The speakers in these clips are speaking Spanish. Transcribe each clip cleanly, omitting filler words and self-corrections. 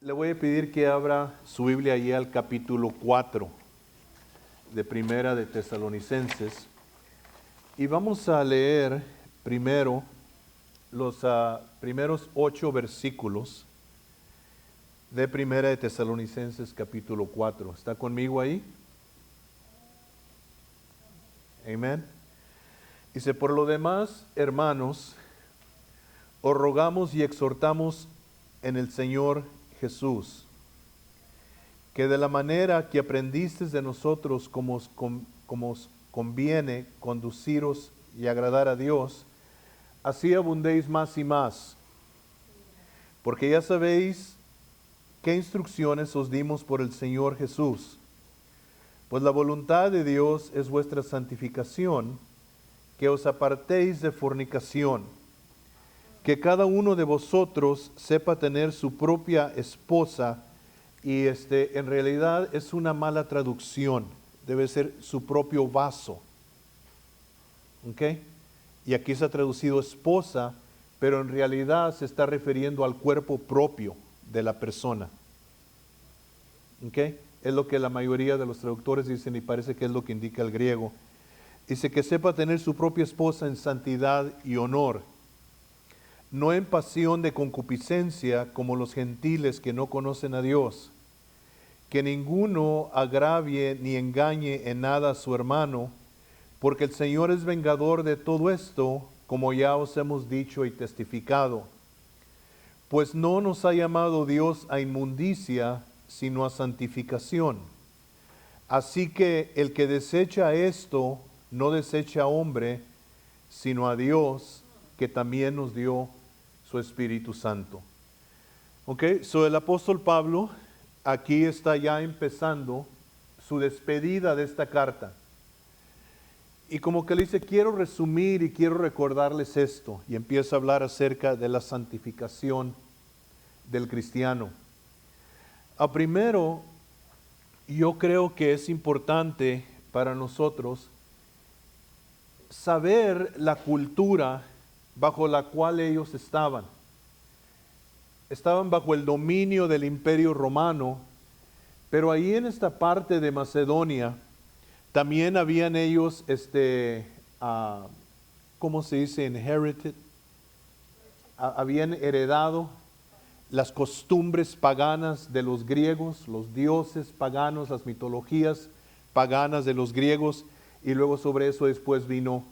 Le voy a pedir que abra su Biblia allí al capítulo 4 de Primera de Tesalonicenses. Y vamos a leer primero los primeros 8 versículos de Primera de Tesalonicenses capítulo 4. ¿Está conmigo ahí? Amén. Dice, por lo demás, hermanos, os rogamos y exhortamos en el Señor Jesús, que de la manera que aprendisteis de nosotros como os conviene conduciros y agradar a Dios, así abundéis más y más. Porque ya sabéis qué instrucciones os dimos por el Señor Jesús. Pues la voluntad de Dios es vuestra santificación, que os apartéis de fornicación, que cada uno de vosotros sepa tener su propia esposa, y en realidad es una mala traducción, debe ser su propio vaso. ¿Ok? Y aquí se ha traducido esposa, pero en realidad se está refiriendo al cuerpo propio de la persona. ¿Ok? Es lo que la mayoría de los traductores dicen y parece que es lo que indica el griego. Dice que sepa tener su propia esposa en santidad y honor, no en pasión de concupiscencia como los gentiles que no conocen a Dios. Que ninguno agravie ni engañe en nada a su hermano, porque el Señor es vengador de todo esto, como ya os hemos dicho y testificado. Pues no nos ha llamado Dios a inmundicia, sino a santificación. Así que el que desecha esto, no desecha a hombre, sino a Dios, que también nos dio su Espíritu Santo. Ok, so el apóstol Pablo aquí está ya empezando su despedida de esta carta. Y como que le dice, quiero resumir y quiero recordarles esto. Y empieza a hablar acerca de la santificación del cristiano. Primero, yo creo que es importante para nosotros saber la cultura bajo la cual ellos estaban. Estaban bajo el dominio del Imperio Romano, pero ahí en esta parte de Macedonia también habían ellos, ¿cómo se dice? Inherited. Habían heredado las costumbres paganas de los griegos, los dioses paganos, las mitologías paganas de los griegos, y luego sobre eso después vino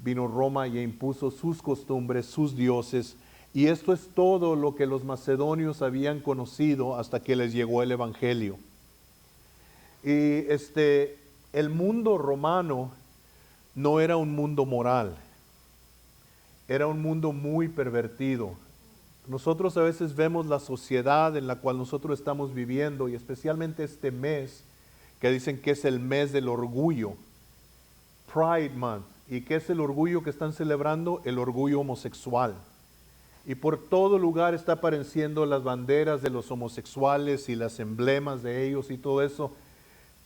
Roma y impuso sus costumbres, sus dioses. Y esto es todo lo que los macedonios habían conocido hasta que les llegó el Evangelio. Y el mundo romano no era un mundo moral, era un mundo muy pervertido. Nosotros a veces vemos la sociedad en la cual nosotros estamos viviendo, y especialmente este mes, que dicen que es el mes del orgullo, Pride Month. ¿Y qué es el orgullo que están celebrando? El orgullo homosexual. Y por todo lugar está apareciendo las banderas de los homosexuales y las emblemas de ellos y todo eso.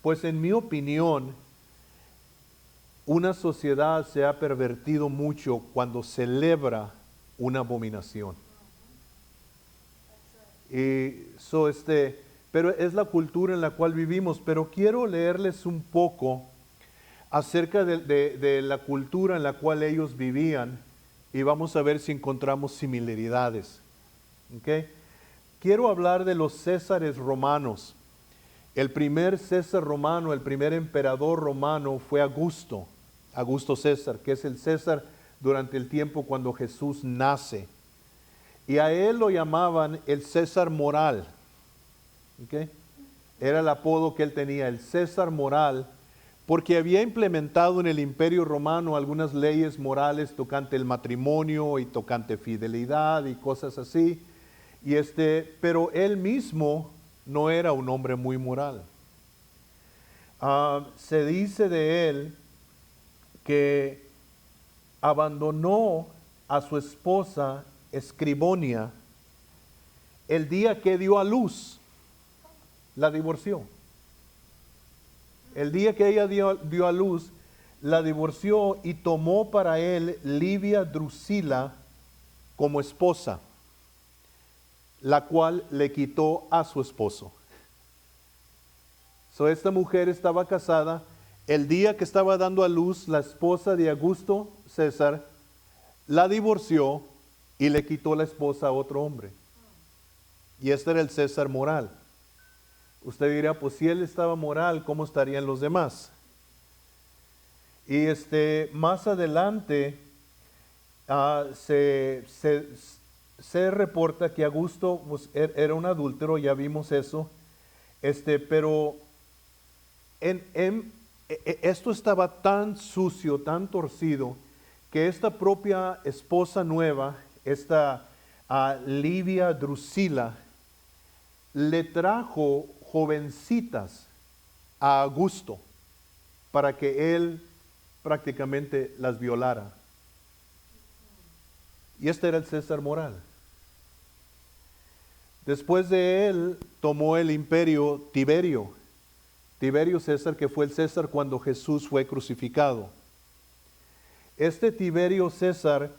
Pues en mi opinión, una sociedad se ha pervertido mucho cuando celebra una abominación. Pero es la cultura en la cual vivimos. Pero quiero leerles un poco acerca de la cultura en la cual ellos vivían, y vamos a ver si encontramos similaridades. ¿Okay? Quiero hablar de los Césares romanos. El primer César romano, el primer emperador romano fue Augusto César, que es el César durante el tiempo cuando Jesús nace. Y a él lo llamaban el César moral. ¿Okay? Era el apodo que él tenía, el César moral, porque había implementado en el Imperio Romano algunas leyes morales tocante el matrimonio y tocante fidelidad y cosas así. Pero él mismo no era un hombre muy moral. Se dice de él que abandonó a su esposa Escribonia el día que dio a luz, la divorció. El día que ella dio a luz, la divorció y tomó para él Livia Drusila como esposa. la cual le quitó a su esposo. Esta mujer estaba casada. El día que estaba dando a luz, la esposa de Augusto César la divorció y le quitó la esposa a otro hombre. Y este era el César moral. Usted dirá, pues si él estaba moral, ¿cómo estarían los demás? Y más adelante se reporta que Augusto pues, era un adúltero, ya vimos eso, pero esto estaba tan sucio, tan torcido, que esta propia esposa nueva, esta Livia Drusila, le trajo jovencitas a Augusto para que él prácticamente las violara. Y este era el César moral. Después de él tomó el imperio Tiberio César, que fue el César cuando Jesús fue crucificado. Este Tiberio César,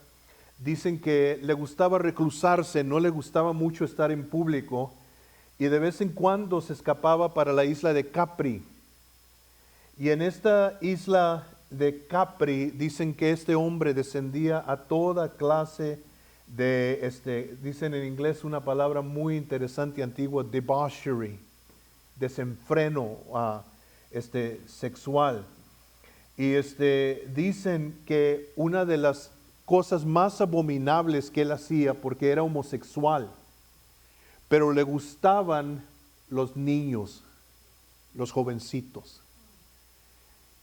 dicen que le gustaba reclusarse, no le gustaba mucho estar en público, y de vez en cuando se escapaba para la isla de Capri. Y en esta isla de Capri dicen que este hombre descendía a toda clase de, dicen en inglés una palabra muy interesante y antigua, debauchery, desenfreno sexual. Y dicen que una de las cosas más abominables que él hacía, porque era homosexual, pero le gustaban los niños, los jovencitos.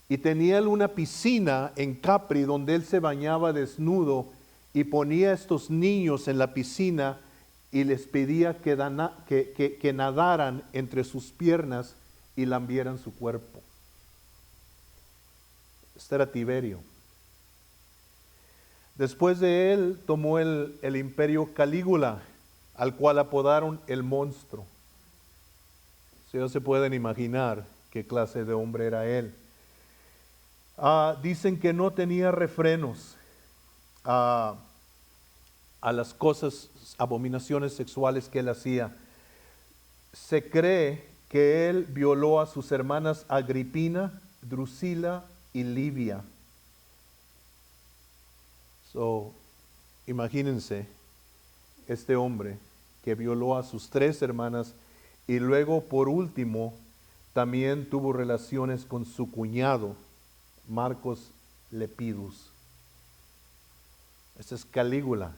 Y tenía él una piscina en Capri donde él se bañaba desnudo y ponía a estos niños en la piscina y les pedía que nadaran entre sus piernas y lambieran su cuerpo. Este era Tiberio. Después de él tomó el imperio Calígula, al cual apodaron el monstruo. Si ya se pueden imaginar qué clase de hombre era él. Dicen que no tenía refrenos a las cosas, abominaciones sexuales que él hacía. Se cree que él violó a sus hermanas Agripina, Drusila y Livia. Imagínense este hombre que violó a sus 3 hermanas y luego por último también tuvo relaciones con su cuñado, Marcos Lepidus. Este es Calígula.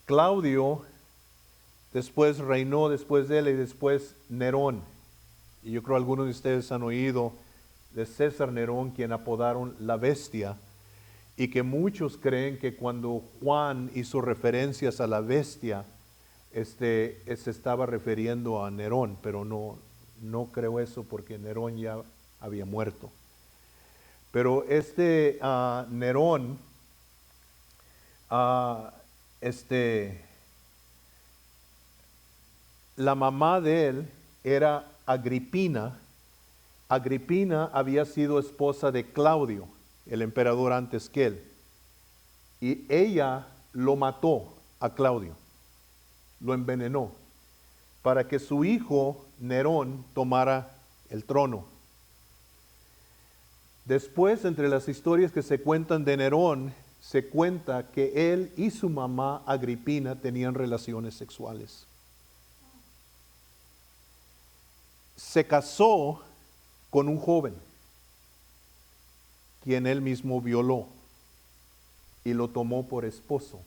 Claudio después reinó después de él y después Nerón. Y yo creo que algunos de ustedes han oído de César Nerón, quien apodaron la bestia, y que muchos creen que cuando Juan hizo referencias a la bestia, se estaba refiriendo a Nerón, pero no creo eso porque Nerón ya había muerto. Pero Nerón, la mamá de él era Agripina. Agripina había sido esposa de Claudio, el emperador antes que él. Y ella lo mató a Claudio, lo envenenó, para que su hijo Nerón tomara el trono. Después, entre las historias que se cuentan de Nerón, se cuenta que él y su mamá Agripina tenían relaciones sexuales. Se casó con un joven, quien él mismo violó y lo tomó por esposo,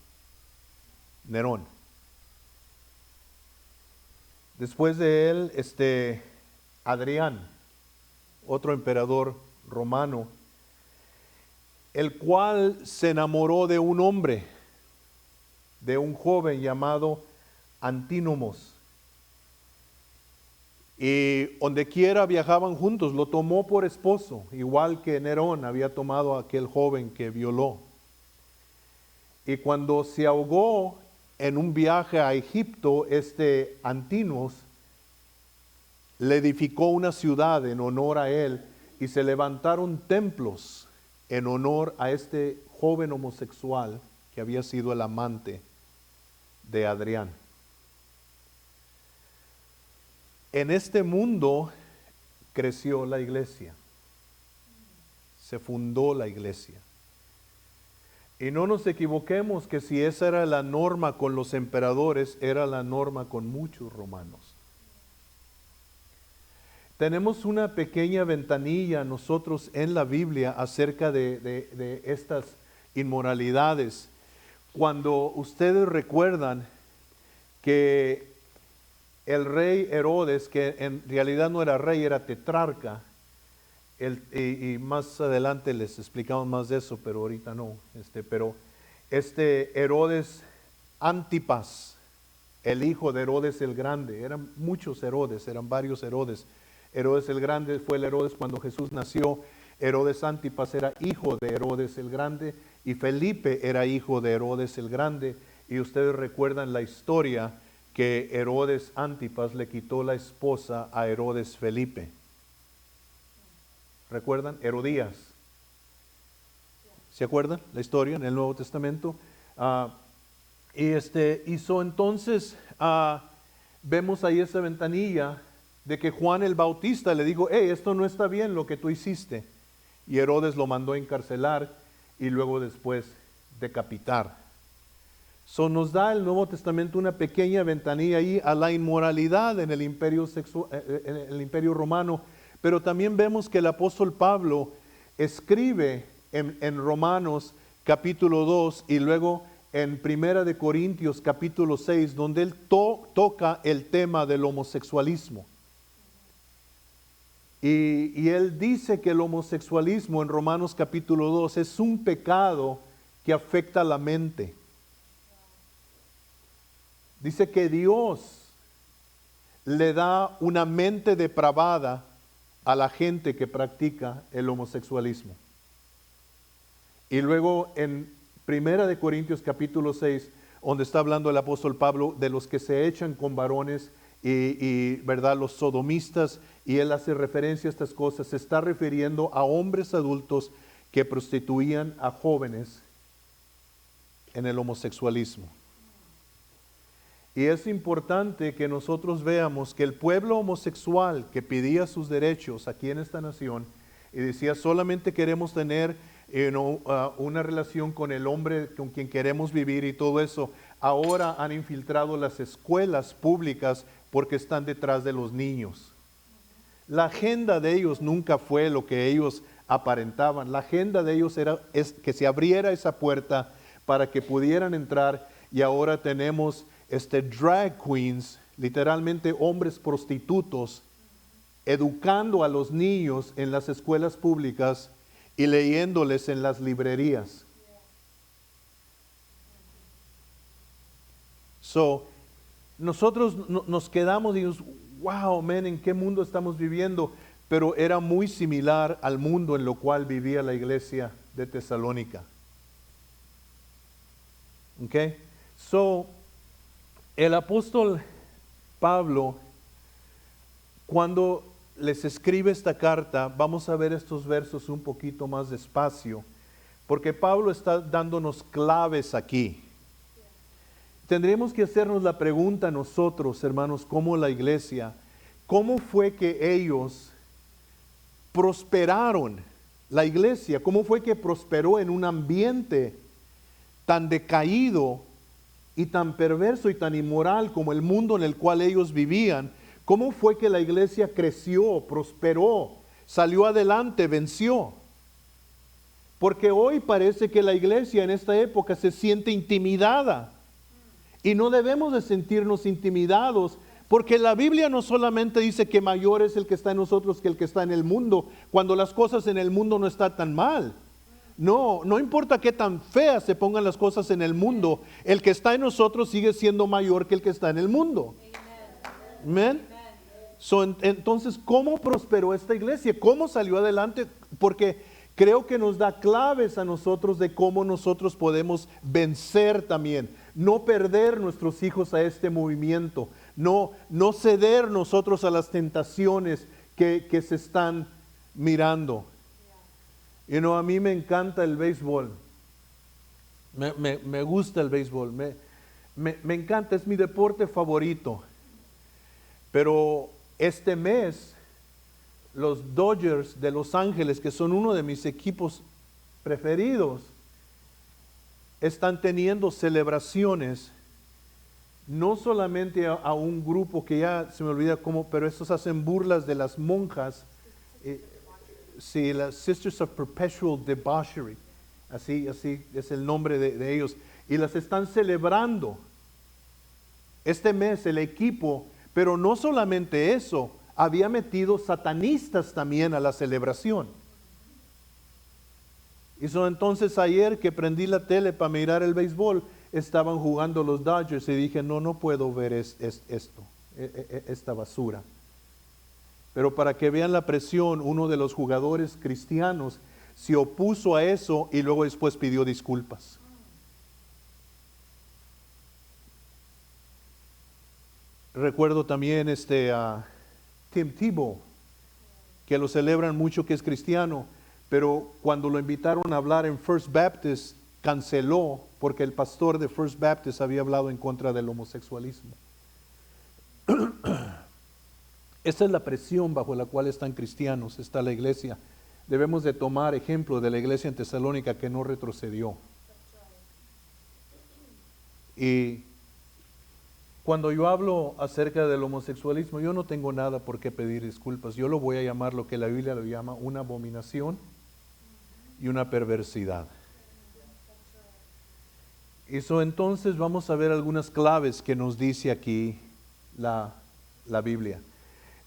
Nerón. Después de él, Adrián, otro emperador romano, el cual se enamoró de un hombre, de un joven llamado Antínomos. Y donde quiera viajaban juntos, lo tomó por esposo, igual que Nerón había tomado a aquel joven que violó. Y cuando se ahogó en un viaje a Egipto, Antínomos le edificó una ciudad en honor a él y se levantaron templos en honor a este joven homosexual que había sido el amante de Adrián. En este mundo creció la iglesia, se fundó la iglesia. Y no nos equivoquemos que si esa era la norma con los emperadores, era la norma con muchos romanos. Tenemos una pequeña ventanilla nosotros en la Biblia acerca de estas inmoralidades. Cuando ustedes recuerdan que el rey Herodes, que en realidad no era rey, era tetrarca, y más adelante les explicamos más de eso, pero ahorita no. Pero Herodes Antipas, el hijo de Herodes el Grande, eran muchos Herodes, eran varios Herodes. Herodes el Grande fue el Herodes cuando Jesús nació. Herodes Antipas era hijo de Herodes el Grande y Felipe era hijo de Herodes el Grande. Y ustedes recuerdan la historia que Herodes Antipas le quitó la esposa a Herodes Felipe. ¿Recuerdan? Herodías. ¿Se acuerdan la historia en el Nuevo Testamento? Hizo entonces, vemos ahí esa ventanilla de que Juan el Bautista le dijo, hey, esto no está bien lo que tú hiciste. Y Herodes lo mandó a encarcelar y luego después decapitar. Nos da el Nuevo Testamento una pequeña ventanilla ahí a la inmoralidad en el imperio romano. Pero también vemos que el apóstol Pablo escribe en Romanos capítulo 2 y luego en Primera de Corintios capítulo 6, donde él toca el tema del homosexualismo. Y él dice que el homosexualismo en Romanos capítulo 2 es un pecado que afecta la mente. Dice que Dios le da una mente depravada a la gente que practica el homosexualismo. Y luego en Primera de Corintios capítulo 6, donde está hablando el apóstol Pablo de los que se echan con varones y ¿verdad? Los sodomistas, y él hace referencia a estas cosas, se está refiriendo a hombres adultos que prostituían a jóvenes en el homosexualismo. Y es importante que nosotros veamos que el pueblo homosexual que pedía sus derechos aquí en esta nación y decía solamente queremos tener una relación con el hombre con quien queremos vivir y todo eso, ahora han infiltrado las escuelas públicas porque están detrás de los niños. La agenda de ellos nunca fue lo que ellos aparentaban. La agenda de ellos es que se abriera esa puerta para que pudieran entrar, y ahora tenemos drag queens, literalmente hombres prostitutos, educando a los niños en las escuelas públicas y leyéndoles en las librerías. Nosotros nos quedamos y decimos, wow, man, ¿en qué mundo estamos viviendo? Pero era muy similar al mundo en lo cual vivía la iglesia de Tesalónica. ¿Ok? El apóstol Pablo, cuando les escribe esta carta, vamos a ver estos versos un poquito más despacio, porque Pablo está dándonos claves aquí. Tendríamos que hacernos la pregunta nosotros, hermanos, como la iglesia, ¿cómo fue que ellos prosperaron? La iglesia, ¿cómo fue que prosperó en un ambiente tan decaído y tan perverso y tan inmoral como el mundo en el cual ellos vivían? ¿Cómo fue que la iglesia creció, prosperó, salió adelante, venció? Porque hoy parece que la iglesia en esta época se siente intimidada. Y no debemos de sentirnos intimidados, porque la Biblia no solamente dice que mayor es el que está en nosotros que el que está en el mundo, cuando las cosas en el mundo no están tan mal. No importa qué tan feas se pongan las cosas en el mundo, el que está en nosotros sigue siendo mayor que el que está en el mundo. Amén. Entonces, ¿cómo prosperó esta iglesia? ¿Cómo salió adelante? Porque creo que nos da claves a nosotros de cómo nosotros podemos vencer también. No perder nuestros hijos a este movimiento. No ceder nosotros a las tentaciones que se están mirando. A mí me encanta el béisbol. Me gusta el béisbol. Me encanta, es mi deporte favorito. Pero Este mes, los Dodgers de Los Ángeles, que son uno de mis equipos preferidos, están teniendo celebraciones, no solamente a un grupo que ya se me olvida cómo, pero estos hacen burlas de las monjas, sí, las Sisters of Perpetual Debauchery, así es el nombre de ellos, y las están celebrando este mes el equipo, pero no solamente eso, había metido satanistas también a la celebración. Y entonces ayer que prendí la tele para mirar el béisbol, estaban jugando los Dodgers y dije, no puedo ver esta basura. Pero para que vean la presión, uno de los jugadores cristianos se opuso a eso y luego después pidió disculpas. Recuerdo también Tim Tebow, que lo celebran mucho, que es cristiano, pero cuando lo invitaron a hablar en First Baptist, canceló porque el pastor de First Baptist había hablado en contra del homosexualismo. Esta es la presión bajo la cual están cristianos, está la iglesia. Debemos de tomar ejemplo de la iglesia en Tesalónica que no retrocedió. Y cuando yo hablo acerca del homosexualismo, yo no tengo nada por qué pedir disculpas. Yo lo voy a llamar lo que la Biblia lo llama una abominación y una perversidad. Entonces vamos a ver algunas claves que nos dice aquí la Biblia.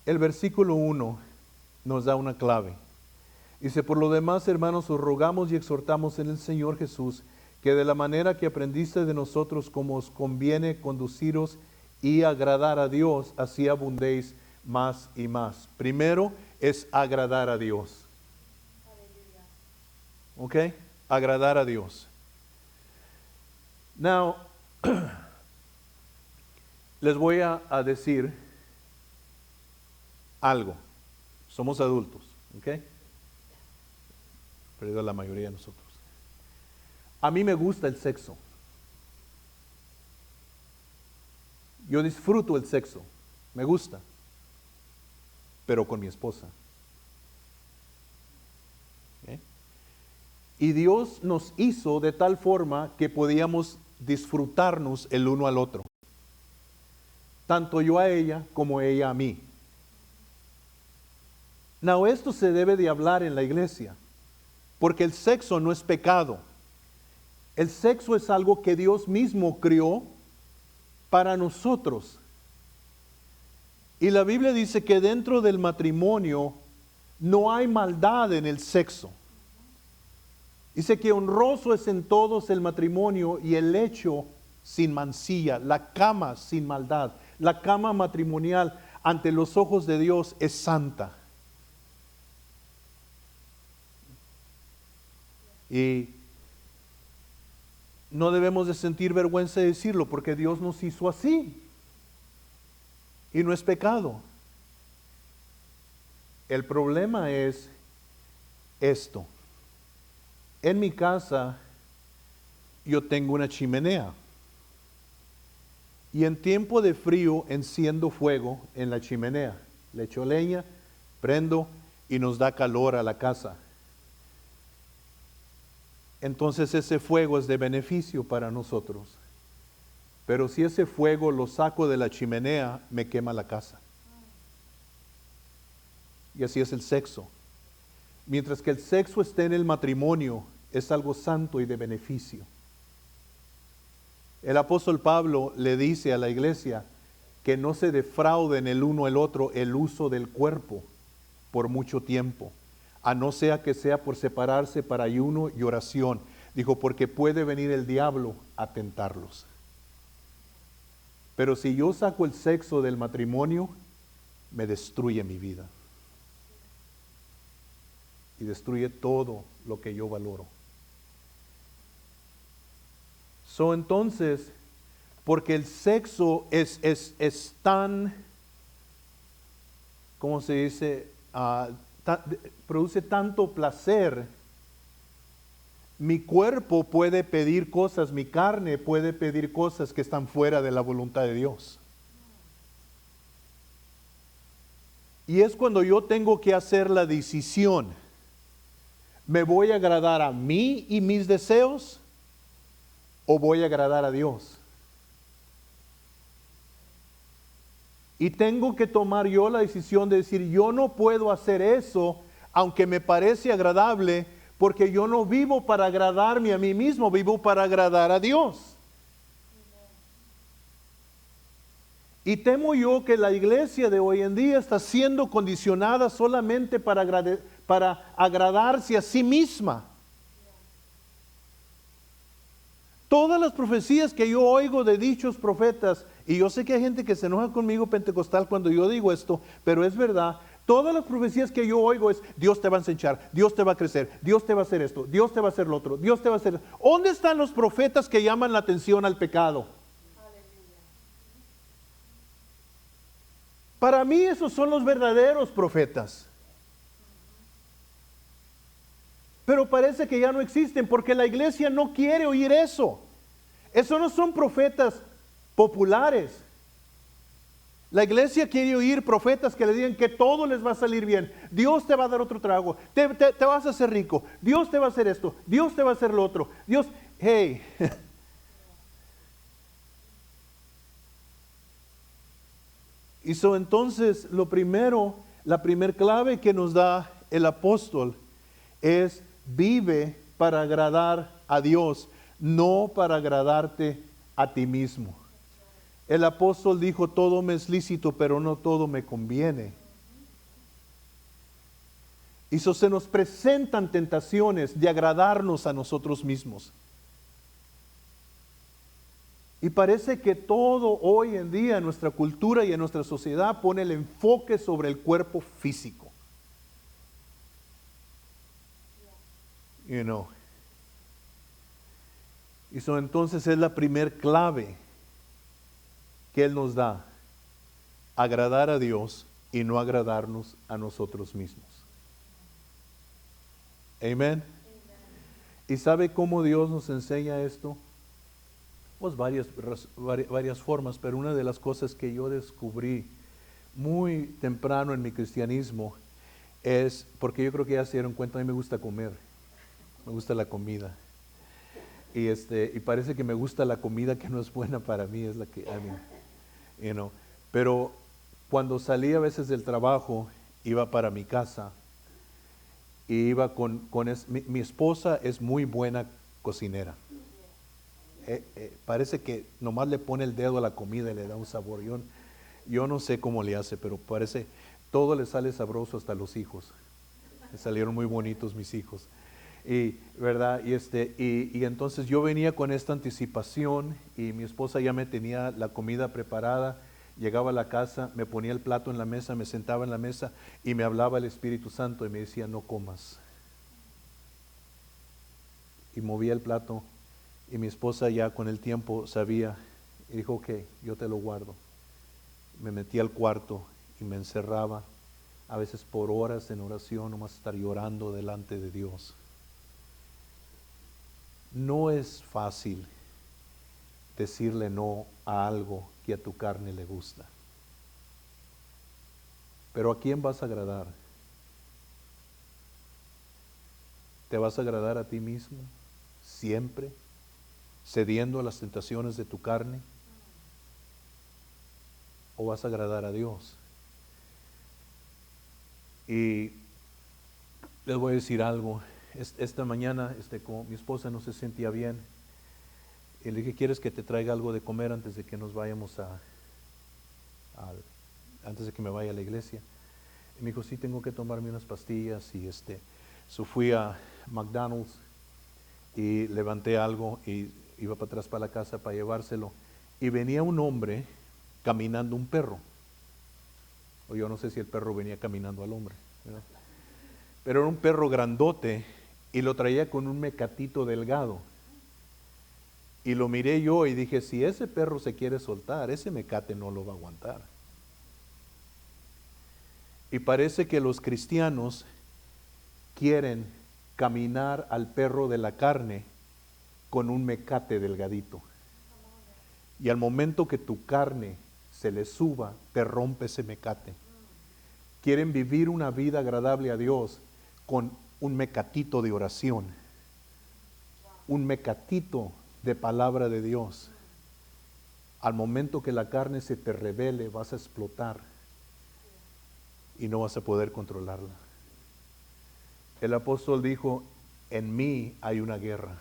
El versículo 1 nos da una clave. Dice, por lo demás, hermanos, os rogamos y exhortamos en el Señor Jesús, que de la manera que aprendiste de nosotros, como os conviene conduciros y agradar a Dios, así abundéis más y más. Primero es agradar a Dios. ¿Ok? Agradar a Dios. Now, les voy a decir algo. Somos adultos, ¿ok? Perdido la mayoría de nosotros. A mí me gusta el sexo. Yo disfruto el sexo. Me gusta. Pero con mi esposa. ¿Okay? Y Dios nos hizo de tal forma que podíamos disfrutarnos el uno al otro. Tanto yo a ella como ella a mí. Now, esto se debe de hablar en la iglesia. Porque el sexo no es pecado. El sexo es algo que Dios mismo creó para nosotros. Y la Biblia dice que dentro del matrimonio no hay maldad en el sexo. Dice que honroso es en todos el matrimonio y el lecho sin mancilla, la cama sin maldad. La cama matrimonial ante los ojos de Dios es santa. Y no debemos de sentir vergüenza de decirlo porque Dios nos hizo así. Y no es pecado. El problema es esto. En mi casa yo tengo una chimenea. Y en tiempo de frío enciendo fuego en la chimenea. Le echo leña, prendo y nos da calor a la casa. Entonces ese fuego es de beneficio para nosotros. Pero si ese fuego lo saco de la chimenea, me quema la casa. Y así es el sexo. Mientras que el sexo esté en el matrimonio, es algo santo y de beneficio. El apóstol Pablo le dice a la iglesia que no se defrauden el uno al otro el uso del cuerpo por mucho tiempo, a no sea que sea por separarse para ayuno y oración. Dijo, porque puede venir el diablo a tentarlos. Pero si yo saco el sexo del matrimonio, me destruye mi vida. Y destruye todo lo que yo valoro. Entonces, porque el sexo es tan, ¿cómo se dice? Produce tanto placer. Mi cuerpo puede pedir cosas, mi carne puede pedir cosas que están fuera de la voluntad de Dios. Y es cuando yo tengo que hacer la decisión. ¿Me voy a agradar a mí y mis deseos o voy a agradar a Dios? Y tengo que tomar yo la decisión de decir, yo no puedo hacer eso, aunque me parece agradable, porque yo no vivo para agradarme a mí mismo, vivo para agradar a Dios. Y temo yo que la iglesia de hoy en día está siendo condicionada solamente para agradarse a sí misma. Todas las profecías que yo oigo de dichos profetas, y yo sé que hay gente que se enoja conmigo pentecostal cuando yo digo esto, pero es verdad. Todas las profecías que yo oigo es, Dios te va a ensanchar, Dios te va a crecer, Dios te va a hacer esto, Dios te va a hacer lo otro, Dios te va a hacer... ¿Dónde están los profetas que llaman la atención al pecado? Para mí esos son los verdaderos profetas. Pero parece que ya no existen porque la iglesia no quiere oír eso. Esos no son profetas populares. La iglesia quiere oír profetas que le digan que todo les va a salir bien. Dios te va a dar otro trago. Te vas a hacer rico. Dios te va a hacer esto. Dios te va a hacer lo otro. Dios, hey. Entonces, la primer clave que nos da el apóstol es vive para agradar a Dios, no para agradarte a ti mismo. El apóstol dijo, todo me es lícito, pero no todo me conviene. Y se nos presentan tentaciones de agradarnos a nosotros mismos. Y parece que todo hoy en día en nuestra cultura y en nuestra sociedad pone el enfoque sobre el cuerpo físico. Entonces es la primer clave que Él nos da. Agradar a Dios y no agradarnos a nosotros mismos. Amén. ¿Y sabe cómo Dios nos enseña esto? Pues varias formas, pero una de las cosas que yo descubrí muy temprano en mi cristianismo es, porque yo creo que ya se dieron cuenta, a mí me gusta comer, me gusta la comida. Y parece que me gusta la comida que no es buena para mí, es la que, pero cuando salí a veces del trabajo, iba para mi casa, y iba mi esposa es muy buena cocinera. Parece que nomás le pone el dedo a la comida y le da un sabor. Yo no sé cómo le hace, pero parece, todo le sale sabroso, hasta los hijos. Me salieron muy bonitos mis hijos. ¿Verdad? Y entonces yo venía con esta anticipación y mi esposa ya me tenía la comida preparada. Llegaba a la casa, me ponía el plato en la mesa, me sentaba en la mesa y me hablaba el Espíritu Santo y me decía, no comas. Y movía el plato. Y mi esposa ya con el tiempo sabía y dijo, ok, yo te lo guardo. Me metí al cuarto y me encerraba, a veces por horas en oración, nomás estar llorando delante de Dios. No es fácil decirle no a algo que a tu carne le gusta. Pero ¿a quién vas a agradar? ¿Te vas a agradar a ti mismo siempre, cediendo a las tentaciones de tu carne? ¿O vas a agradar a Dios? Y les voy a decir algo. Esta mañana, como mi esposa no se sentía bien, y le dije, ¿quieres que te traiga algo de comer antes de que nos vayamos antes de que me vaya a la iglesia? Y me dijo, sí, tengo que tomarme unas pastillas. Y fui a McDonald's y levanté algo y iba para atrás para la casa para llevárselo. Y venía un hombre caminando un perro. O yo no sé si el perro venía caminando al hombre, ¿verdad? Pero era un perro grandote y lo traía con un mecatito delgado. Y lo miré yo y dije, si ese perro se quiere soltar, ese mecate no lo va a aguantar. Y parece que los cristianos quieren caminar al perro de la carne con un mecate delgadito. Y al momento que tu carne se le suba, te rompe ese mecate. quieren vivir una vida agradable a Dios con un mecatito de oración, un mecatito de palabra de Dios. Al momento que la carne se te revele, vas a explotar y no vas a poder controlarla. El apóstol dijo, en mí hay una guerra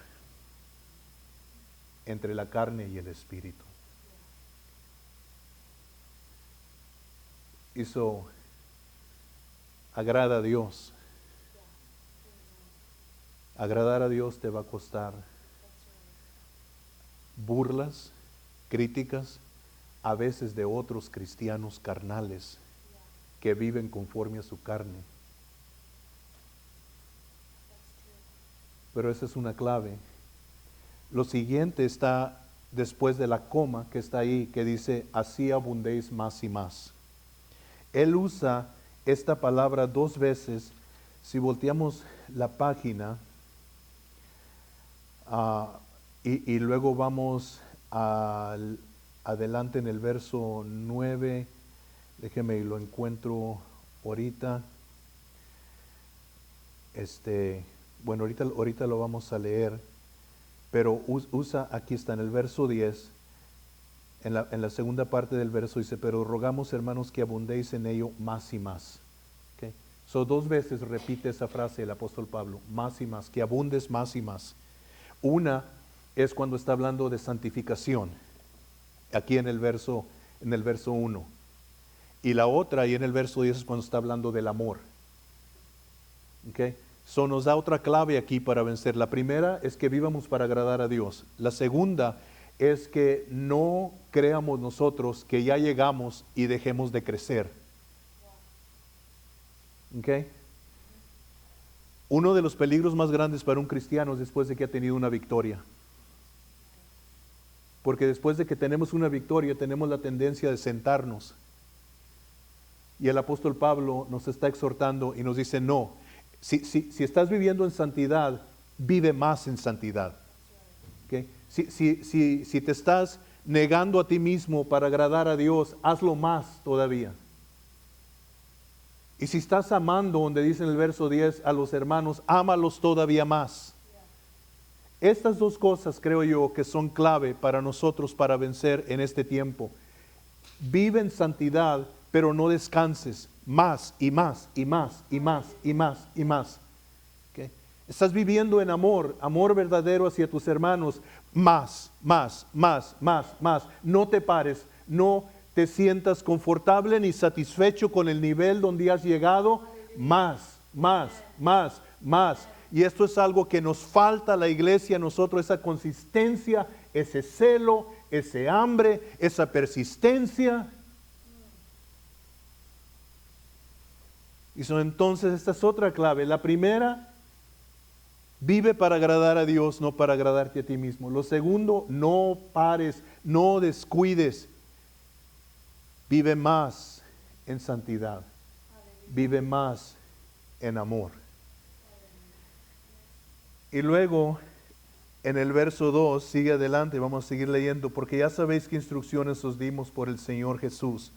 entre la carne y el espíritu. Eso agrada a Dios. Agradar a Dios te va a costar burlas, críticas, a veces de otros cristianos carnales que viven conforme a su carne. Pero esa es una clave. Lo siguiente está después de la coma que está ahí, que dice, así abundéis más y más. Él usa esta palabra 2 veces. Si volteamos la página y luego vamos adelante en el verso 9, déjeme y lo encuentro ahorita. Bueno, ahorita lo vamos a leer, pero usa, aquí está en el verso 10, en la segunda parte del verso dice, pero rogamos, hermanos, que abundéis en ello más y más. Okay. 2 veces repite esa frase el apóstol Pablo, más y más, que abundes más y más. Una es cuando está hablando de santificación, aquí en el verso 1. Y la otra, y en el verso 10, es cuando está hablando del amor. Okay. Nos da otra clave aquí para vencer. La primera es que vivamos para agradar a Dios. La segunda es que no creamos nosotros que ya llegamos y dejemos de crecer. Okay. Uno de los peligros más grandes para un cristiano es después de que ha tenido una victoria. Porque después de que tenemos una victoria, tenemos la tendencia de sentarnos. Y el apóstol Pablo nos está exhortando y nos dice, no, si estás viviendo en santidad, vive más en santidad. ¿Okay? Si te estás negando a ti mismo para agradar a Dios, hazlo más todavía. Y si estás amando, donde dice en el verso 10, a los hermanos, ámalos todavía más. Estas 2 cosas creo yo que son clave para nosotros para vencer en este tiempo. Vive en santidad, pero no descanses. Más y más y más y más y más y más. ¿Okay? Estás viviendo en amor verdadero hacia tus hermanos. Más. No te pares, no te sientas confortable ni satisfecho con el nivel donde has llegado. Más. Y esto es algo que nos falta a la iglesia, a nosotros, esa consistencia, ese celo, ese hambre, esa persistencia. Y entonces esta es otra clave. La primera, vive para agradar a Dios, no para agradarte a ti mismo. Lo segundo, no pares, no descuides. Vive más en santidad. Vive más en amor. Y luego, en el verso 2, sigue adelante, vamos a seguir leyendo, porque ya sabéis qué instrucciones os dimos por el Señor Jesús.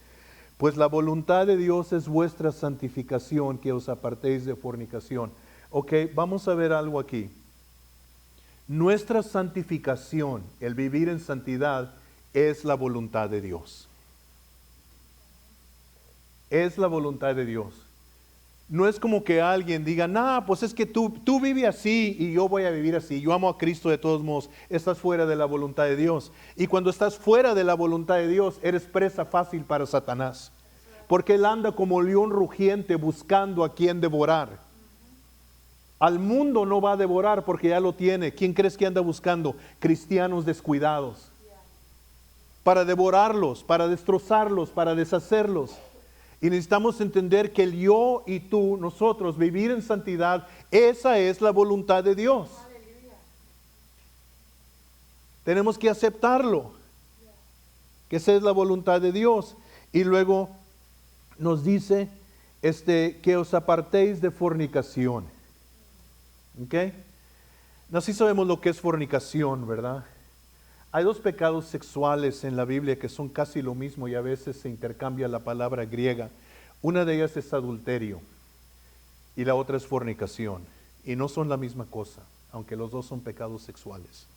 Pues la voluntad de Dios es vuestra santificación, que os apartéis de fornicación. Ok, vamos a ver algo aquí. Nuestra santificación, el vivir en santidad, es la voluntad de Dios. Es la voluntad de Dios. No es como que alguien diga, pues es que tú vives así y yo voy a vivir así. Yo amo a Cristo de todos modos. Estás fuera de la voluntad de Dios. Y cuando estás fuera de la voluntad de Dios, eres presa fácil para Satanás. Porque él anda como león rugiente buscando a quien devorar. Al mundo no va a devorar porque ya lo tiene. ¿Quién crees que anda buscando? Cristianos descuidados. Para devorarlos, para destrozarlos, para deshacerlos. Y necesitamos entender que el yo y tú, nosotros, vivir en santidad, esa es la voluntad de Dios. Aleluya. Tenemos que aceptarlo, que esa es la voluntad de Dios. Y luego nos dice que os apartéis de fornicación. ¿Ok? No, sí sabemos lo que es fornicación, ¿verdad? Hay 2 pecados sexuales en la Biblia que son casi lo mismo y a veces se intercambia la palabra griega. Una de ellas es adulterio y la otra es fornicación. Y no son la misma cosa, aunque los dos son pecados sexuales.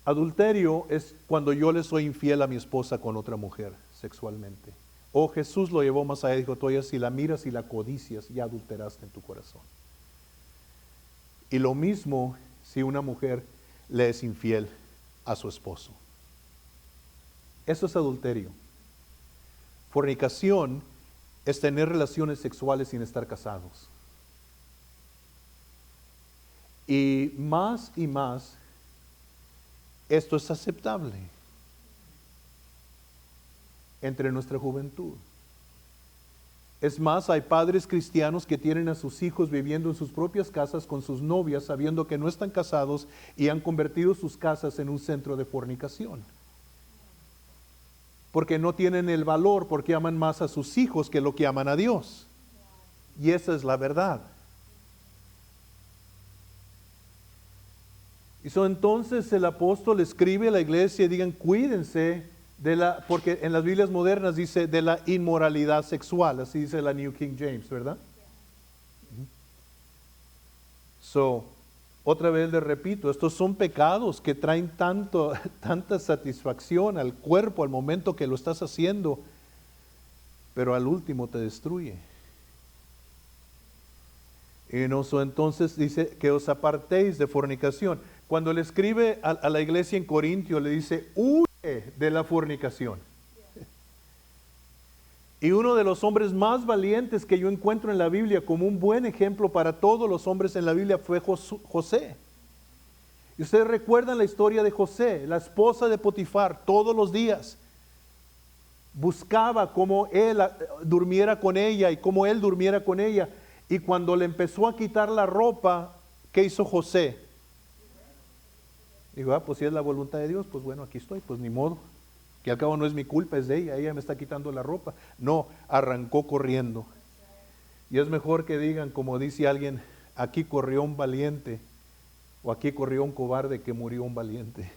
Adulterio es cuando yo le soy infiel a mi esposa con otra mujer sexualmente. O Jesús lo llevó más allá y dijo, tú ya si la miras y la codicias, ya adulteraste en tu corazón. Y lo mismo si una mujer le es infiel a su esposo. Eso es adulterio. Fornicación es tener relaciones sexuales sin estar casados. Y más, esto es aceptable entre nuestra juventud. Es más, hay padres cristianos que tienen a sus hijos viviendo en sus propias casas con sus novias, sabiendo que no están casados y han convertido sus casas en un centro de fornicación. Porque no tienen el valor, porque aman más a sus hijos que lo que aman a Dios. Y esa es la verdad. Y entonces el apóstol escribe a la iglesia y digan, cuídense porque en las Biblias modernas dice de la inmoralidad sexual, así dice la New King James, ¿verdad? Otra vez les repito, estos son pecados que traen tanta satisfacción al cuerpo al momento que lo estás haciendo, pero al último te destruye. Y entonces dice que os apartéis de fornicación. Cuando le escribe a la iglesia en Corintio, le dice, huye de la fornicación. Y uno de los hombres más valientes que yo encuentro en la Biblia como un buen ejemplo para todos los hombres en la Biblia fue José. Y ustedes recuerdan la historia de José, la esposa de Potifar, todos los días buscaba cómo él durmiera con ella y cómo él durmiera con ella. Y cuando le empezó a quitar la ropa, ¿qué hizo José? Digo, pues si es la voluntad de Dios, pues bueno, aquí estoy, pues ni modo. Que al cabo no es mi culpa, es de ella me está quitando la ropa. No, arrancó corriendo. Y es mejor que digan, como dice alguien, aquí corrió un valiente, o aquí corrió un cobarde que murió un valiente.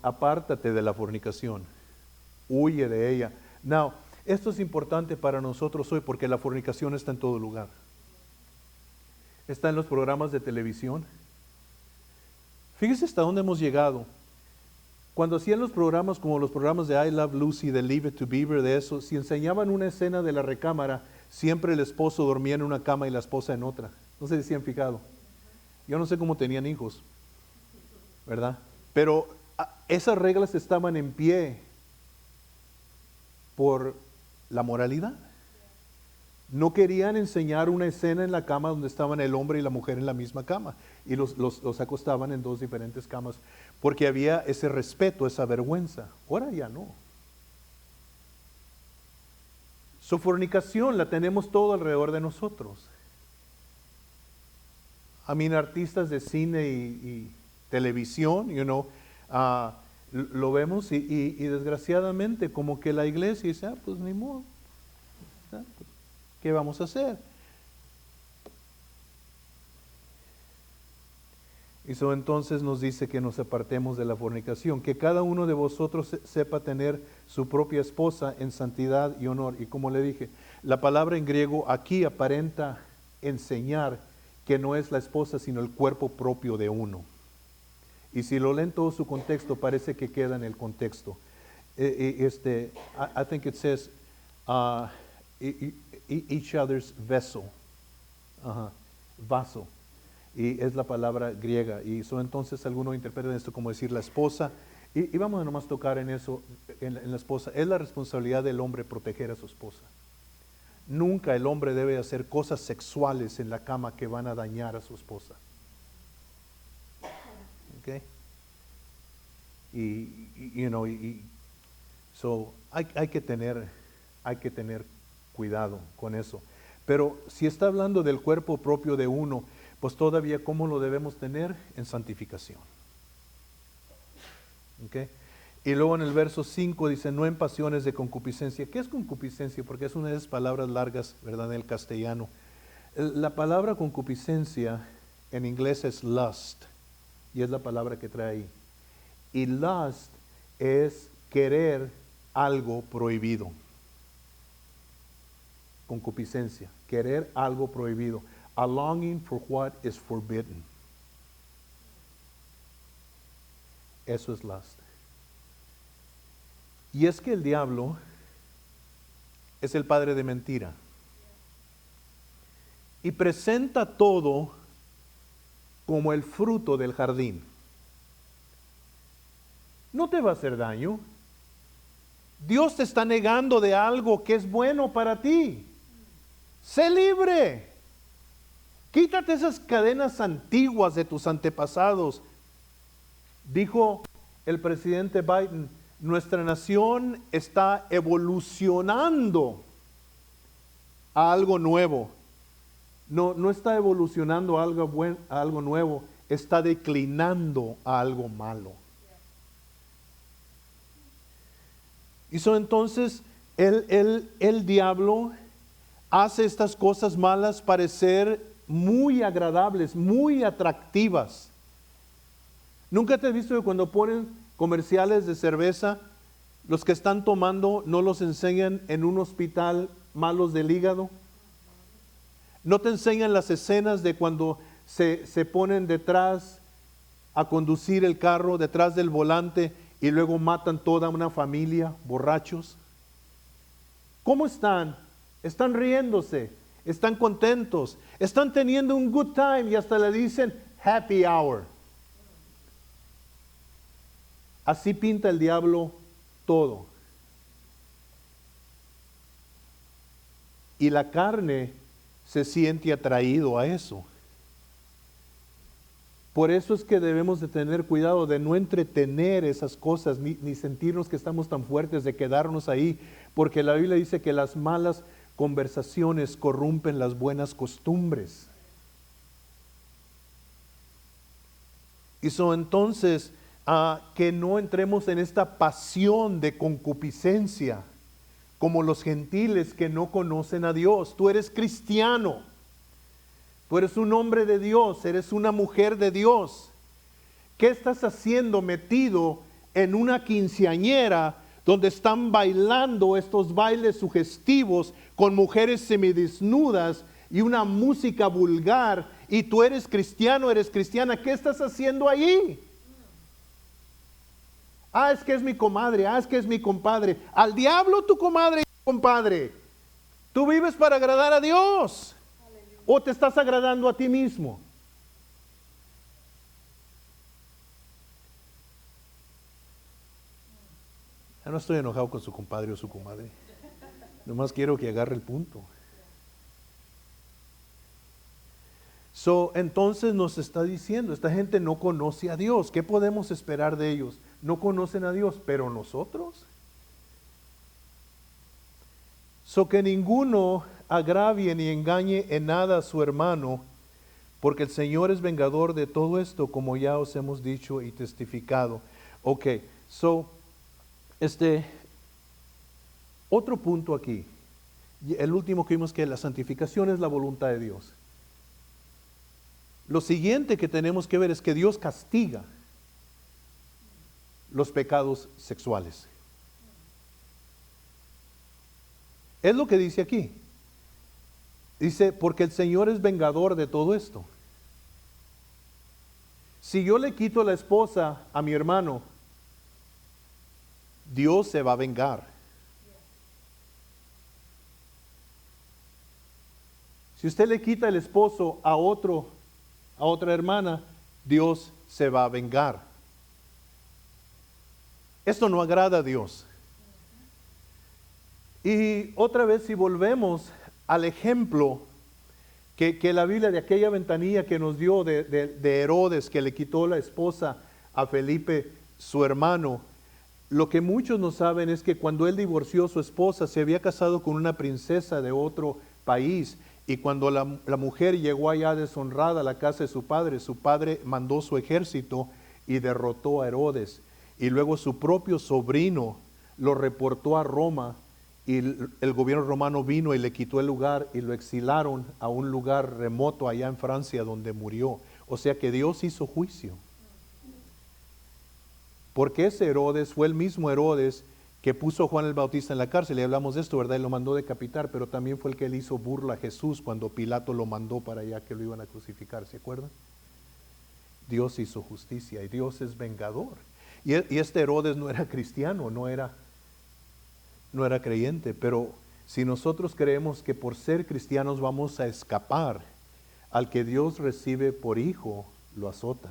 Apártate de la fornicación, huye de ella. Now, esto es importante para nosotros hoy porque la fornicación está en todo lugar. Está en los programas de televisión. Fíjese hasta dónde hemos llegado. Cuando hacían los programas como los programas de I Love Lucy, de Leave It to Beaver, de eso, si enseñaban una escena de la recámara, siempre el esposo dormía en una cama y la esposa en otra. No sé si han fijado. Yo no sé cómo tenían hijos, ¿verdad? Pero esas reglas estaban en pie por la moralidad. No querían enseñar una escena en la cama donde estaban el hombre y la mujer en la misma cama y los acostaban en dos diferentes camas porque había ese respeto, esa vergüenza. Ahora ya no. Su fornicación la tenemos todo alrededor de nosotros. Artistas de cine y televisión, lo vemos y desgraciadamente como que la iglesia dice, pues ni modo. ¿Qué vamos a hacer? Y entonces nos dice que nos apartemos de la fornicación, que cada uno de vosotros sepa tener su propia esposa en santidad y honor. Y como le dije, la palabra en griego aquí aparenta enseñar que no es la esposa, sino el cuerpo propio de uno. Y si lo leen todo su contexto, parece que queda en el contexto. I think it says, each other's vessel, vaso, y es la palabra griega, y entonces algunos interpretan esto como decir la esposa, y vamos a nomás tocar en eso, en la esposa. Es la responsabilidad del hombre proteger a su esposa. Nunca el hombre debe hacer cosas sexuales en la cama que van a dañar a su esposa. ¿Ok? Hay que tener cuidado con eso. Pero si está hablando del cuerpo propio de uno, pues todavía ¿cómo lo debemos tener? En santificación. ¿Okay? Y luego en el verso 5 dice, no en pasiones de concupiscencia. ¿Qué es concupiscencia? Porque es una de esas palabras largas, ¿verdad? En el castellano. La palabra concupiscencia en inglés es lust, y es la palabra que trae ahí. Y lust es querer algo prohibido. Concupiscencia, querer algo prohibido. A longing for what is forbidden. Eso es lust. Y es que el diablo es el padre de mentira. Y presenta todo como el fruto del jardín. No te va a hacer daño. Dios te está negando de algo que es bueno para ti. Sé libre. Quítate esas cadenas antiguas de tus antepasados. Dijo el presidente Biden, nuestra nación está evolucionando a algo nuevo. No está evolucionando a algo nuevo, está declinando a algo malo. Y entonces el diablo hace estas cosas malas parecer muy agradables, muy atractivas. ¿Nunca te has visto que cuando ponen comerciales de cerveza, los que están tomando no los enseñan en un hospital malos del hígado? ¿No te enseñan las escenas de cuando se ponen detrás a conducir el carro, detrás del volante, y luego matan toda una familia, borrachos? ¿Cómo están? Están riéndose, están contentos, están teniendo un good time y hasta le dicen happy hour. Así pinta el diablo todo. Y la carne se siente atraído a eso. Por eso es que debemos de tener cuidado de no entretener esas cosas, ni sentirnos que estamos tan fuertes de quedarnos ahí, porque la Biblia dice que las malas conversaciones corrompen las buenas costumbres. Y entonces, que no entremos en esta pasión de concupiscencia, como los gentiles que no conocen a Dios. Tú eres cristiano. Tú eres un hombre de Dios, eres una mujer de Dios. ¿Qué estás haciendo metido en una quinceañera donde están bailando estos bailes sugestivos con mujeres semidesnudas y una música vulgar? Y tú eres cristiano, eres cristiana. ¿Qué estás haciendo ahí? Es que es mi comadre, es que es mi compadre. Al diablo tu comadre y tu compadre. Tú vives para agradar a Dios. ¿O te estás agradando a ti mismo? Ya no estoy enojado con su compadre o su comadre. Nomás quiero que agarre el punto. Entonces nos está diciendo, esta gente no conoce a Dios. ¿Qué podemos esperar de ellos? No conocen a Dios, pero nosotros. Que ninguno agravie ni engañe en nada a su hermano, porque el Señor es vengador de todo esto, como ya os hemos dicho y testificado. Ok, otro punto aquí. El último que vimos, que la santificación es la voluntad de Dios. Lo siguiente que tenemos que ver es que Dios castiga los pecados sexuales. Es lo que dice aquí. Dice, porque el Señor es vengador de todo esto. Si yo le quito la esposa a mi hermano, Dios se va a vengar. Si usted le quita el esposo a otra hermana, Dios se va a vengar. Esto no agrada a Dios. Y otra vez, si volvemos al ejemplo que la Biblia, de aquella ventanilla que nos dio de Herodes, que le quitó la esposa a Felipe, su hermano, lo que muchos no saben es que cuando él divorció a su esposa, se había casado con una princesa de otro país, y cuando la mujer llegó allá deshonrada a la casa de su padre mandó su ejército y derrotó a Herodes, y luego su propio sobrino lo reportó a Roma, y el gobierno romano vino y le quitó el lugar y lo exilaron a un lugar remoto allá en Francia, donde murió. O sea que Dios hizo juicio. Porque ese Herodes fue el mismo Herodes que puso a Juan el Bautista en la cárcel, y hablamos de esto, ¿verdad? Y lo mandó decapitar, pero también fue el que le hizo burla a Jesús cuando Pilato lo mandó para allá que lo iban a crucificar, ¿se acuerdan? Dios hizo justicia y Dios es vengador. Y este Herodes no era cristiano, no era creyente, pero si nosotros creemos que por ser cristianos vamos a escapar, al que Dios recibe por hijo, lo azota.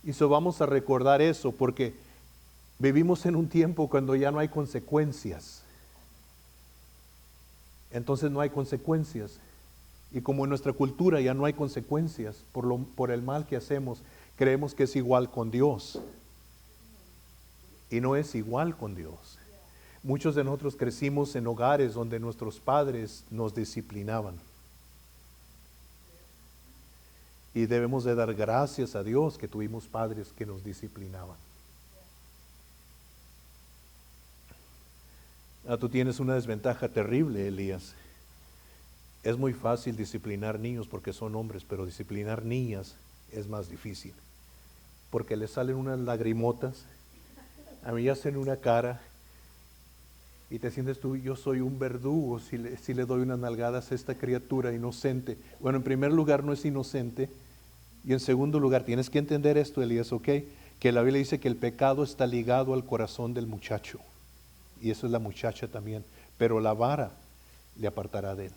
Y so vamos a recordar eso porque vivimos en un tiempo cuando ya no hay consecuencias. Entonces no hay consecuencias. Y como en nuestra cultura ya no hay consecuencias por el mal que hacemos, creemos que es igual con Dios. Y no es igual con Dios. Muchos de nosotros crecimos en hogares donde nuestros padres nos disciplinaban. Y debemos de dar gracias a Dios que tuvimos padres que nos disciplinaban. Tú tienes una desventaja terrible, Elías. Es muy fácil disciplinar niños porque son hombres, pero disciplinar niñas es más difícil. Porque les salen unas lagrimotas, a mí hacen una cara, y te sientes tú, yo soy un verdugo si le doy unas nalgadas a esta criatura inocente. Bueno, en primer lugar no es inocente. Y en segundo lugar, tienes que entender esto, Elías, ¿ok? Que la Biblia dice que el pecado está ligado al corazón del muchacho. Y eso es la muchacha también. Pero la vara le apartará de él.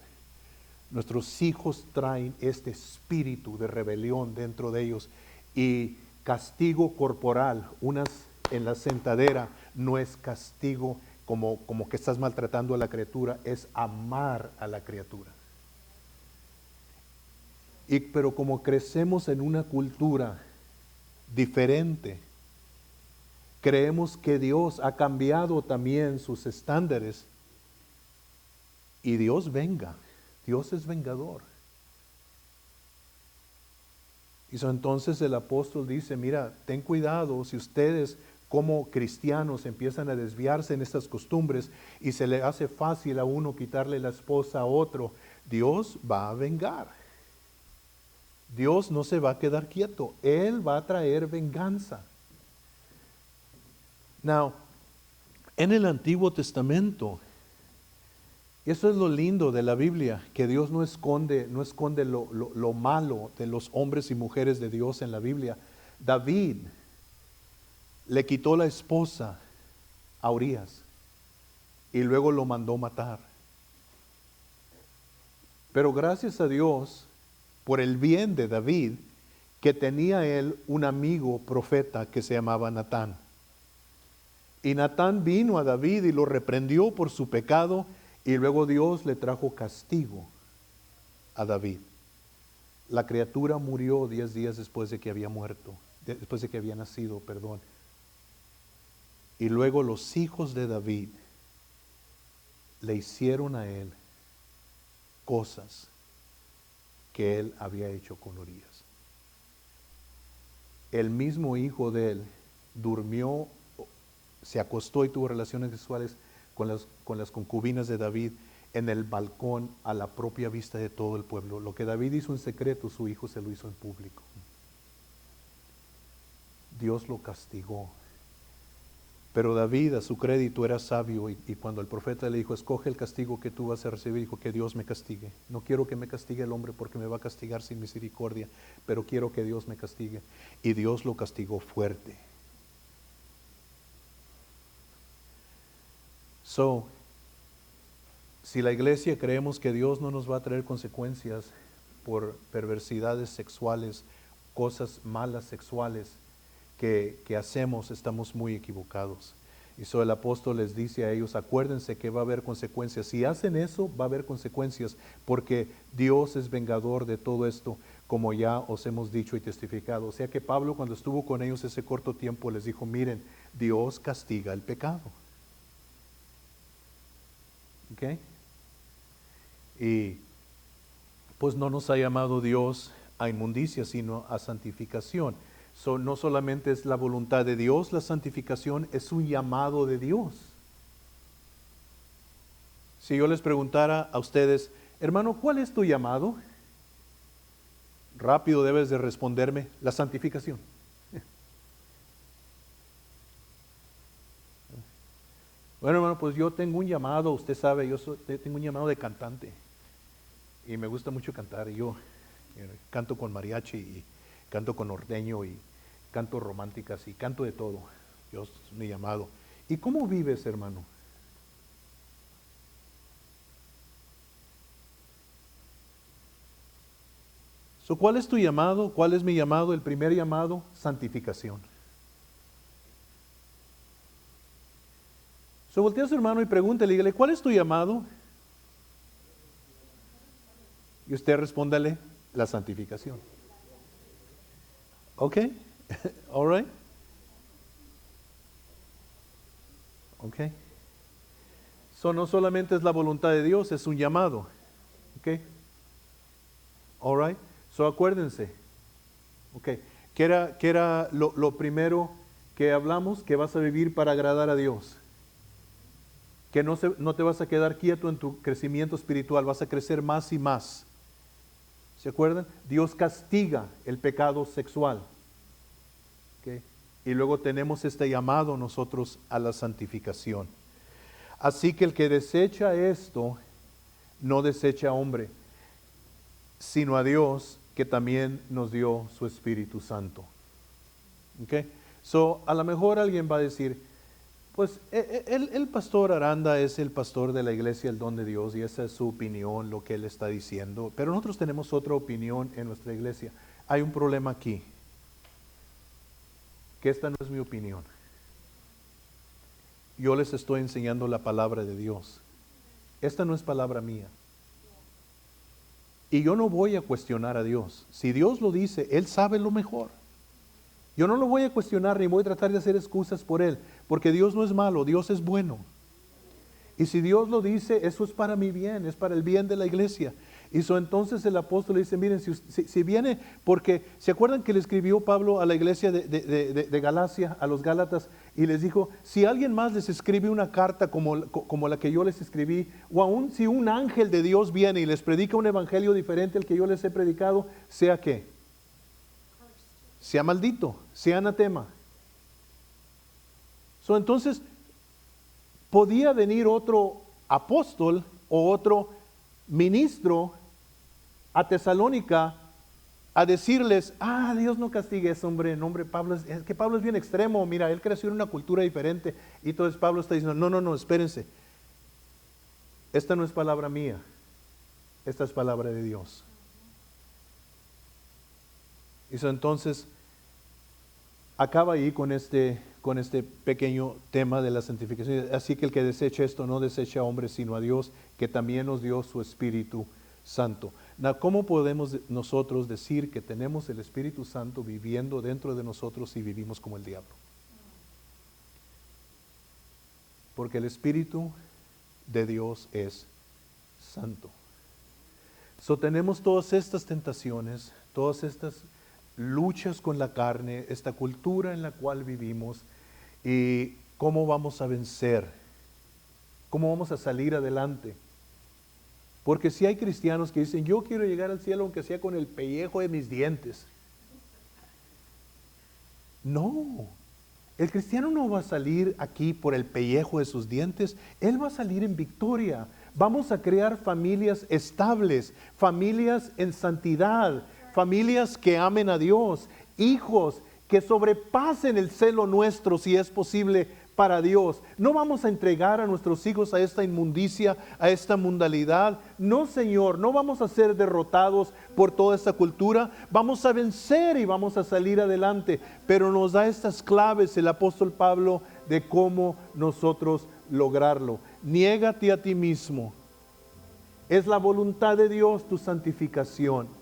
Nuestros hijos traen este espíritu de rebelión dentro de ellos. Y castigo corporal, unas en la sentadera, no es castigo como que estás maltratando a la criatura, es amar a la criatura. Pero como crecemos en una cultura diferente, creemos que Dios ha cambiado también sus estándares y Dios venga, Dios es vengador. Y entonces el apóstol dice, mira, ten cuidado si ustedes como cristianos empiezan a desviarse en estas costumbres y se le hace fácil a uno quitarle la esposa a otro, Dios va a vengar. Dios no se va a quedar quieto. Él va a traer venganza. Now, en el Antiguo Testamento, eso es lo lindo de la Biblia, que Dios no esconde lo malo de los hombres y mujeres de Dios en la Biblia. David le quitó la esposa a Urías y luego lo mandó matar. Pero gracias a Dios, por el bien de David, que tenía él un amigo profeta que se llamaba Natán. Y Natán vino a David y lo reprendió por su pecado, y luego Dios le trajo castigo a David. La criatura murió 10 días después de que había muerto, después de que había nacido, perdón. Y luego los hijos de David le hicieron a él cosas que él había hecho con Urías. El mismo hijo de él durmió, se acostó y tuvo relaciones sexuales con las concubinas de David en el balcón a la propia vista de todo el pueblo. Lo que David hizo en secreto, su hijo se lo hizo en público. Dios lo castigó. Pero David, a su crédito, era sabio y cuando el profeta le dijo, escoge el castigo que tú vas a recibir, dijo, que Dios me castigue. No quiero que me castigue el hombre porque me va a castigar sin misericordia, pero quiero que Dios me castigue. Y Dios lo castigó fuerte. Si la iglesia creemos que Dios no nos va a traer consecuencias por perversidades sexuales, cosas malas sexuales, que hacemos, estamos muy equivocados. Y el apóstol les dice a ellos, acuérdense que va a haber consecuencias. Si hacen eso, va a haber consecuencias, porque Dios es vengador de todo esto, como ya os hemos dicho y testificado. O sea que Pablo, cuando estuvo con ellos ese corto tiempo, les dijo, miren, Dios castiga el pecado. ¿Ok? Y pues no nos ha llamado Dios a inmundicia, sino a santificación. No solamente es la voluntad de Dios, la santificación es un llamado de Dios. Si yo les preguntara a ustedes, hermano, ¿cuál es tu llamado? rápido debes de responderme, la santificación. Bueno, hermano, pues yo tengo un llamado, usted sabe, tengo un llamado de cantante. Y me gusta mucho cantar. Yo canto con mariachi y canto con norteño y canto románticas y canto de todo. Dios es mi llamado. ¿Y cómo vives, hermano? ¿Cuál es tu llamado? ¿Cuál es mi llamado? El primer llamado, santificación. Voltea a su hermano y pregúntale, dígale, ¿cuál es tu llamado? Y usted respóndale, la santificación. ¿Ok? All right? ¿Ok? No solamente es la voluntad de Dios, es un llamado. ¿Ok? All right? Acuérdense. ¿Ok? ¿Qué era lo primero que hablamos? Que vas a vivir para agradar a Dios. Que no te vas a quedar quieto en tu crecimiento espiritual, vas a crecer más y más. ¿Se acuerdan? Dios castiga el pecado sexual. ¿Okay? Y luego tenemos este llamado nosotros a la santificación. Así que el que desecha esto, no desecha a hombre, sino a Dios, que también nos dio su Espíritu Santo. ¿Okay? A lo mejor alguien va a decir, pues el pastor Aranda es el pastor de la iglesia, el don de Dios, y esa es su opinión, lo que él está diciendo. Pero nosotros tenemos otra opinión en nuestra iglesia. Hay un problema aquí, que esta no es mi opinión. Yo les estoy enseñando la palabra de Dios. Esta no es palabra mía. Y yo no voy a cuestionar a Dios. Si Dios lo dice, Él sabe lo mejor. Yo no lo voy a cuestionar ni voy a tratar de hacer excusas por Él, porque Dios no es malo, Dios es bueno. Y si Dios lo dice, eso es para mi bien, es para el bien de la iglesia. Y entonces el apóstol le dice, miren, si viene, porque ¿se acuerdan que le escribió Pablo a la iglesia de Galacia, a los Gálatas, y les dijo, si alguien más les escribe una carta como la que yo les escribí, o aún si un ángel de Dios viene y les predica un evangelio diferente al que yo les he predicado, sea ¿qué? Sea maldito, sea anatema. Entonces, podía venir otro apóstol o otro ministro a Tesalónica a decirles, Dios no castigue a ese hombre, Pablo es que Pablo es bien extremo, mira, él creció en una cultura diferente. Y entonces Pablo está diciendo, no, espérense. Esta no es palabra mía, esta es palabra de Dios. Y entonces acaba ahí con este pequeño tema de la santificación. Así que el que desecha esto no desecha a hombres sino a Dios, que también nos dio su Espíritu Santo. ¿Cómo podemos nosotros decir que tenemos el Espíritu Santo viviendo dentro de nosotros y vivimos como el diablo? Porque el Espíritu de Dios es santo. Tenemos todas estas tentaciones, todas estas luchas con la carne, esta cultura en la cual vivimos, y cómo vamos a vencer, cómo vamos a salir adelante. Porque si hay cristianos que dicen, yo quiero llegar al cielo aunque sea con el pellejo de mis dientes. No, el cristiano no va a salir aquí por el pellejo de sus dientes, él va a salir en victoria. Vamos a crear familias estables, familias en santidad, familias que amen a Dios, hijos que sobrepasen el celo nuestro si es posible para Dios. No vamos a entregar a nuestros hijos a esta inmundicia, a esta mundalidad. No, Señor, no vamos a ser derrotados por toda esta cultura. Vamos a vencer y vamos a salir adelante. Pero nos da estas claves el apóstol Pablo de cómo nosotros lograrlo. Niégate a ti mismo. Es la voluntad de Dios tu santificación.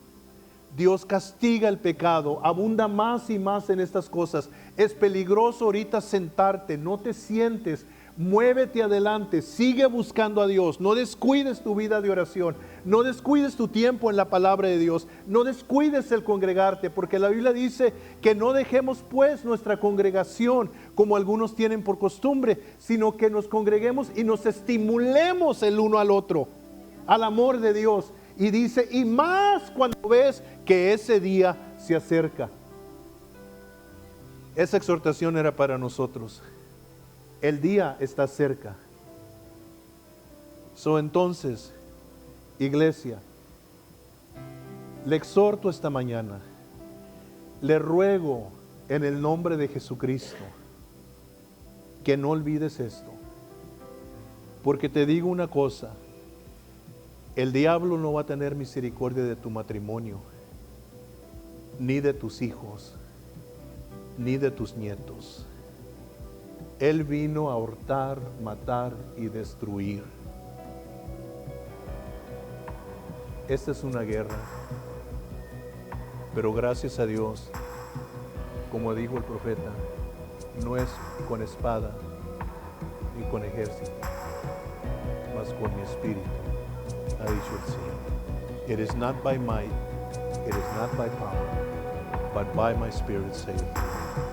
Dios castiga el pecado, abunda más y más en estas cosas. Es peligroso ahorita sentarte, no te sientes, muévete adelante, sigue buscando a Dios. No descuides tu vida de oración, no descuides tu tiempo en la palabra de Dios, no descuides el congregarte, porque la Biblia dice que no dejemos pues nuestra congregación como algunos tienen por costumbre, sino que nos congreguemos y nos estimulemos el uno al otro, al amor de Dios. Y dice, y más cuando ves que ese día se acerca. Esa exhortación era para nosotros. El día está cerca. Entonces, iglesia, le exhorto esta mañana, le ruego en el nombre de Jesucristo que no olvides esto. Porque te digo una cosa, el diablo no va a tener misericordia de tu matrimonio, ni de tus hijos, ni de tus nietos. Él vino a hurtar, matar y destruir. Esta es una guerra, pero gracias a Dios, como dijo el profeta, no es con espada ni con ejército, mas con mi espíritu, ha dicho el Señor. It is not by might, it is not by power, but by my spirit, saith the Lord.